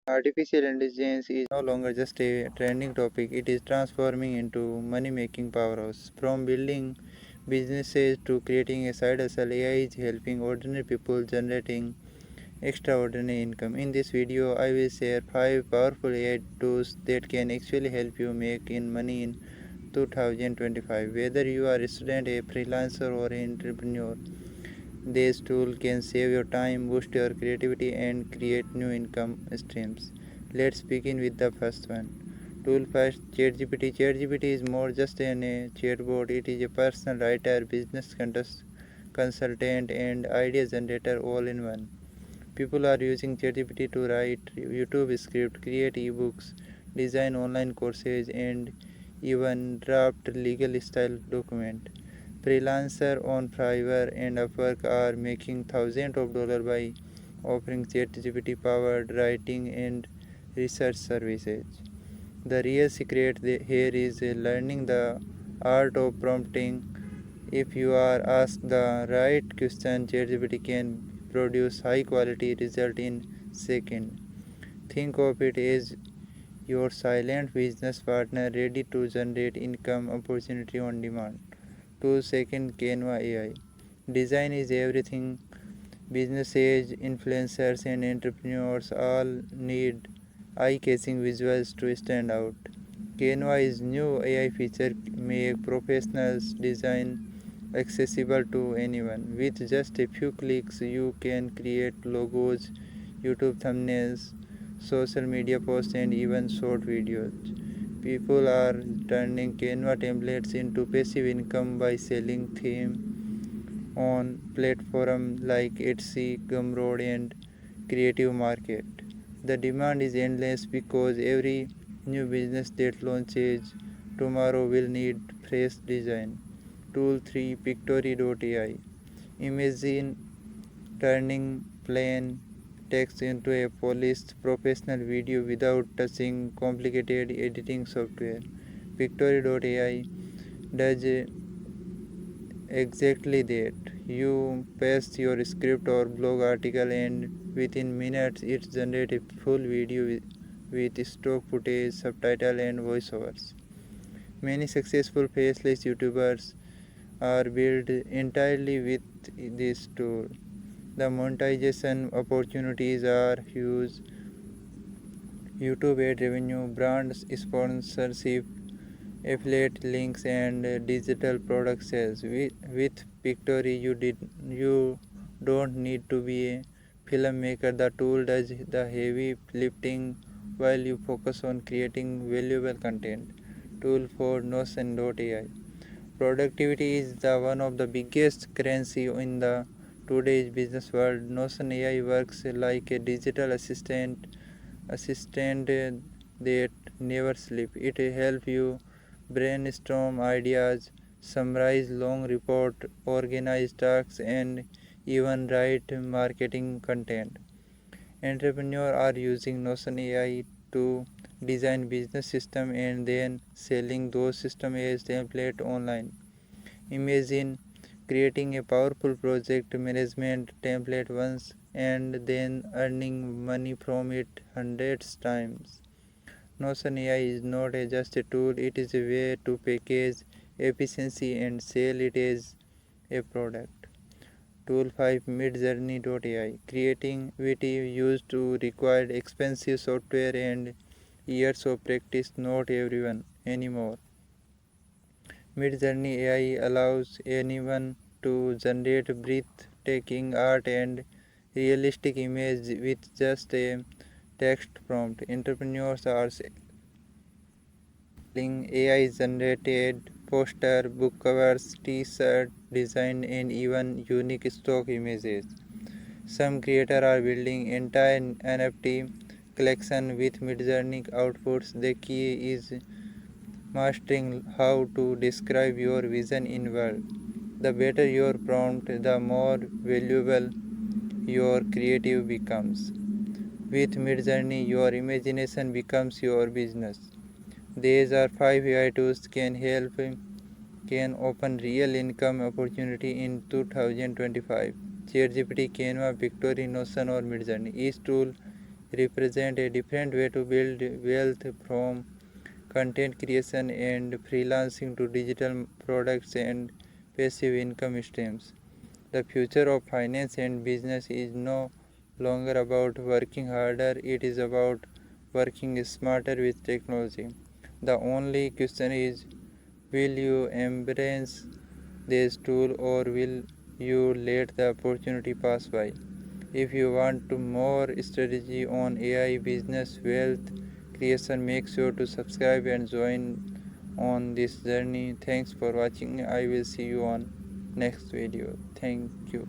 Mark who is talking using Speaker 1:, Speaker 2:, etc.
Speaker 1: Artificial intelligence is no longer just a trending topic, it is transforming into money making powerhouse. From building businesses to creating a side hustle, AI is helping ordinary people generating extraordinary income. In this video, I will share 5 powerful AI tools that can actually help you make in money in 2025. Whether you are a student, a freelancer, or an entrepreneur, this tool can save your time, boost your creativity, and create new income streams. Let's begin with the first one. Tool first, ChatGPT. ChatGPT is more just than a chatbot. It is a personal writer, business consultant, and idea generator all in one. People are using ChatGPT to write YouTube script, create eBooks, design online courses, and even draft legal style document. Freelancers on Fiverr and Upwork are making thousands of dollars by offering ChatGPT powered writing and research services. The real secret here is learning the art of prompting. If you are asked the right question, ChatGPT can produce high quality result in seconds. Think of it as your silent business partner ready to generate income opportunity on demand. 2 second Canva AI. Design is everything. Businesses, influencers, and entrepreneurs all need eye-catching visuals to stand out. Canva's new AI feature make professionals design accessible to anyone. With just a few clicks, you can create logos, YouTube thumbnails, social media posts, and even short videos. People are turning Canva templates into passive income by selling themes on platforms like Etsy, Gumroad, and Creative Market. The demand is endless because every new business that launches tomorrow will need fresh design. Tool 3, Pictory.ai. Imagine turning plain text into a polished professional video without touching complicated editing software. Pictory.ai does exactly that. You paste your script or blog article, and within minutes it generates a full video with stock footage, subtitle, and voiceovers. Many successful faceless YouTubers are built entirely with this tool. The monetization opportunities are huge. YouTube ad revenue, brand sponsorship, affiliate links, and digital product sales. With Pictory, you don't need to be a filmmaker. The tool does the heavy lifting while you focus on creating valuable content. Tool for Notion.ai. Productivity is the one of the biggest currency in the today's business world. Notion AI works like a digital assistant that never sleep. It helps you brainstorm ideas, summarize long report, organize tasks, and even write marketing content. Entrepreneurs are using Notion AI to design business system and then selling those systems as template online. Imagine creating a powerful project management template once and then earning money from it hundreds times. Notion AI is not just a tool, it is a way to package efficiency and sell it as a product. Tool 5, MidJourney.ai. Creativity used to require expensive software and years of practice, not everyone anymore. MidJourney AI allows anyone to generate breathtaking art and realistic images with just a text prompt. Entrepreneurs are selling AI generated poster, book covers, t-shirt design, and even unique stock images. Some creators are building entire NFT collection with MidJourney outputs. The key is mastering how to describe your vision in words. The better your prompt, the more valuable your creative becomes. With MidJourney, your imagination becomes your business. These are 5 AI tools can open real income opportunity in 2025. ChatGPT, Canva, Pictory, Notion, or MidJourney. Each tool represent a different way to build wealth, from content creation and freelancing to digital products and passive income streams. The future of finance and business is no longer about working harder, it is about working smarter with technology. The only question is, will you embrace this tool or will you let the opportunity pass by? If you want to more strategy on AI business wealth creation, make sure to subscribe and join on this journey. Thanks for watching. I will see you on next video. Thank you.